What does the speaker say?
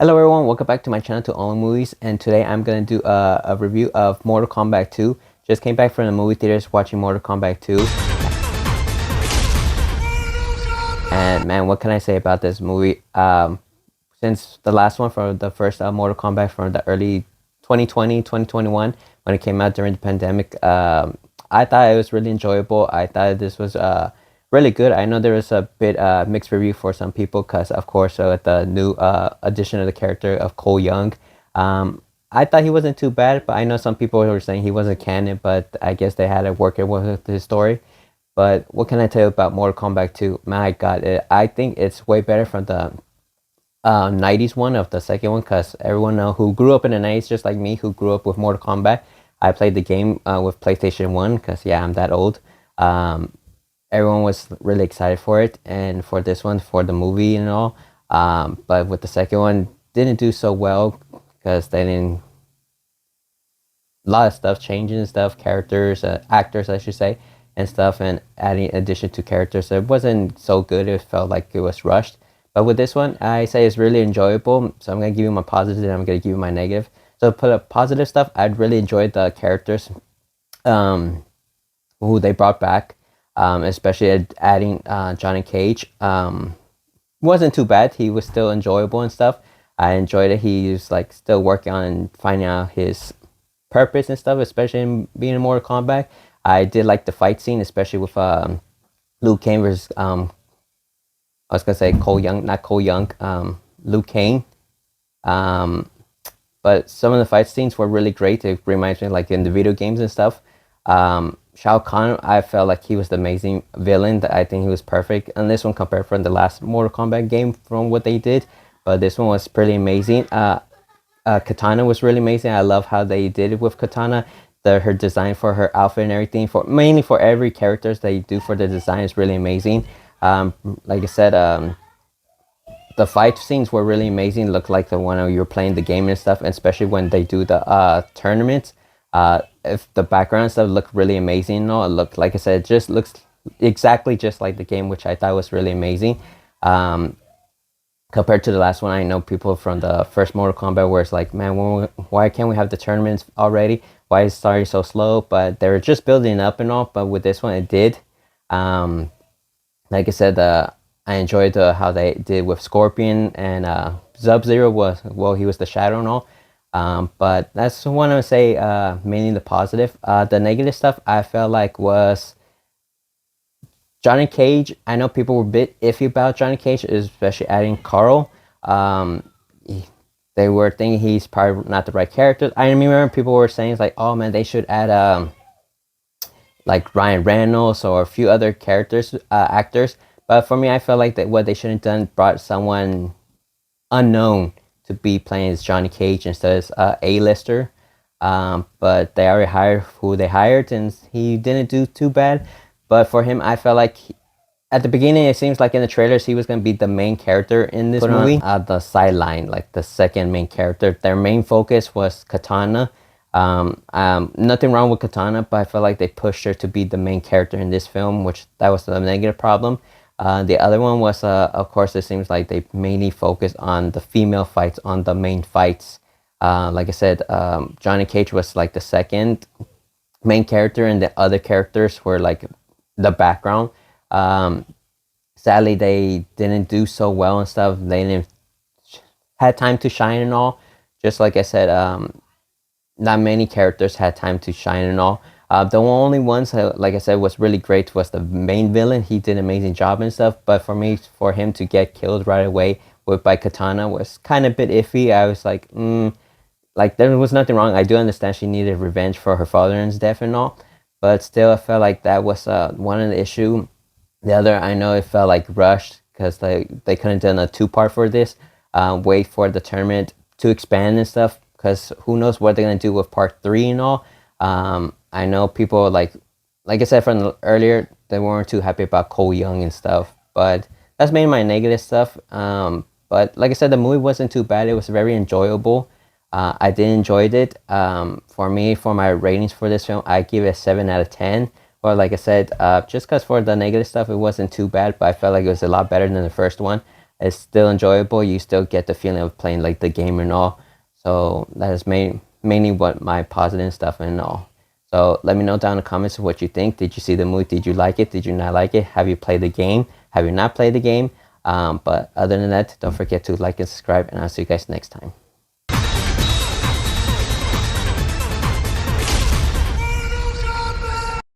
Hello everyone, welcome back to my channel to Only Movies, and today I'm going to do a review of Mortal Kombat 2. Just came back from the movie theaters watching Mortal Kombat 2, and man, what can I say about this movie? Since the last one from the first Mortal Kombat from the early 2020, 2021, when it came out during the pandemic, I thought it was really enjoyable. I thought this was really good. I know there was a bit mixed review for some people because, of course, the new addition of the character of Cole Young. I thought he wasn't too bad, but I know some people were saying he wasn't canon, but I guess they had to work it with his story. But what can I tell you about Mortal Kombat 2? My God, I think it's way better from the 90s one of the second one because everyone know who grew up in the 90s, just like me, who grew up with Mortal Kombat. I played the game with PlayStation 1 because, yeah, I'm that old. Everyone was really excited for it and for this one, for the movie and all. But with the second one, didn't do so well because they didn't. A lot of stuff changing and stuff, characters, actors, I should say, and stuff, and adding addition to characters. So it wasn't so good. It felt like it was rushed. But with this one, I say it's really enjoyable. So I'm gonna give you my positive, and I'm gonna give you my negative. So put up positive stuff. I'd really enjoyed the characters, who they brought back, especially adding Johnny Cage. Wasn't too bad. He was still enjoyable and stuff. I enjoyed it. He was like still working on and finding out his purpose and stuff, especially in being in Mortal Kombat. I did like the fight scene, especially with Liu Kang versus I was gonna say Cole Young, not Cole Young, Liu Kang. Um, but some of the fight scenes were really great. It reminds me like in the video games and stuff. Shao Kahn, I felt like he was the amazing villain. That I think he was perfect. And this one compared from the last Mortal Kombat game from what they did, but this one was pretty amazing. Katana was really amazing. I love how they did it with Katana. Her design for her outfit and everything, for mainly for every characters they do for the design is really amazing. Like I said, the fight scenes were really amazing. Looked like the one where you're playing the game and stuff, and especially when they do the tournaments. If the background stuff looked really amazing, no, it looked, like I said, it just looks exactly just like the game, which I thought was really amazing. Compared to the last one, I know people from the first Mortal Kombat where it's like, man, why can't we have the tournaments already? Why is it starting so slow? But they were just building up and all. But with this one, it did. Like I said, I enjoyed how they did with Scorpion and Sub-Zero was, well, he was the Shadow and all. But that's what I would say, mainly the positive. The negative stuff I felt like was Johnny Cage. I know people were a bit iffy about Johnny Cage, especially adding Carl. They were thinking he's probably not the right character. I remember people were saying it's like, oh man, they should add like Ryan Reynolds or a few other characters, actors. But for me, I felt like that what they should have done brought someone unknown to be playing as Johnny Cage instead of A-lister. But they already hired who they hired, and he didn't do too bad. But for him, I felt like at the beginning, it seems like in the trailers, he was going to be the main character in this movie. The sideline, like the second main character. Their main focus was Katana. Nothing wrong with Katana, but I felt like they pushed her to be the main character in this film, which that was the negative problem. The other one was, of course, it seems like they mainly focused on the female fights, on the main fights. Like I said, Johnny Cage was like the second main character, and the other characters were like the background. Sadly, they didn't do so well and stuff. They didn't had time to shine and all. Just like I said, not many characters had time to shine and all. The only ones, like I said, was really great was the main villain. He did an amazing job and stuff. But for me, for him to get killed right away by Katana was kind of a bit iffy. I was like, like there was nothing wrong. I do understand she needed revenge for her father's death and all. But still, I felt like that was one of the issue. The other, I know it felt like rushed because they couldn't done a two-part for this. Wait for the tournament to expand and stuff, because who knows what they're gonna do with part 3 and all. I know people like I said from earlier, they weren't too happy about Cole Young and stuff, but that's mainly my negative stuff. But like I said, the movie wasn't too bad. It was very enjoyable. I did enjoy it. For me, for my ratings for this film, I give it a 7 out of 10. Well, like I said, just because for the negative stuff, it wasn't too bad, but I felt like it was a lot better than the first one. it's still enjoyable. You still get the feeling of playing like the game and all. So that is mainly what my positive stuff and all. So let me know down in the comments what you think. Did you see the movie? Did you like it? Did you not like it? Have you played the game? Have you not played the game? But other than that, don't forget to like and subscribe, and I'll see you guys next time.